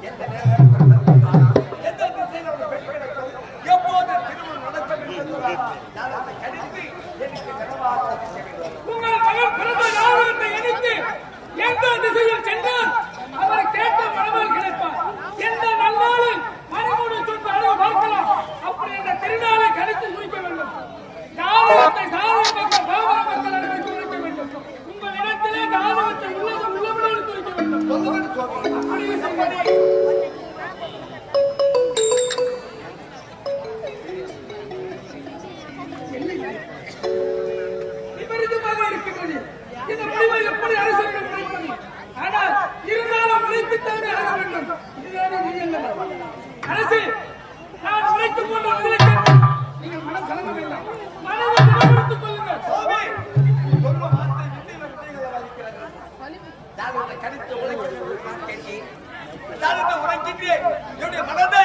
எந்த நேரம் எந்த திசையில் ஒரு பெண் கிடைக்கும் எப்போது திருமணம் நடக்கும் என்பது அதை கணித்து எனக்கு நிலவாக உங்கள் மகன் பிறந்த நாளத்தை எண்ணித்து எந்த திசையில் சென்றால் அவரை கேட்ட மனமால் கிடைப்பார். எந்த நல்லாளில் மணிமூடு சுட்டு அளவு பார்க்கலாம். அப்படி இந்த திருநாளை கணித்து குறிக்க வேண்டும். ஜாதகத்தை சாதக மக்கள் பாவர மக்கள் அனைவருக்கு குறிக்க வேண்டும். உங்கள் இடத்திலே ஜாதகத்தை உள்ளபடியோடு குறிக்க வேண்டும். அப்படியே செய்ய விபரீதமாக இருக்கின்றது. இந்த முடிவை எப்படி அரசிடம் முடிப்பது? ஆனால் இருந்தாலும் உழைப்பித்தானே ஆக வேண்டும். இதுதானே நீ அரசு நான் உழைக்கும் போன்ற பதிலுக்கு நீங்கள் மனம் கலங்க வேண்டாம். மனதை நிலைப்படுத்திக் கொள்ளுங்கள். சொல்ல வார்த்தை ஜாதகத்தை கணித்து உழைக்க ஜாதகத்தை உழைக்கின்றேன். என்னுடைய மனதை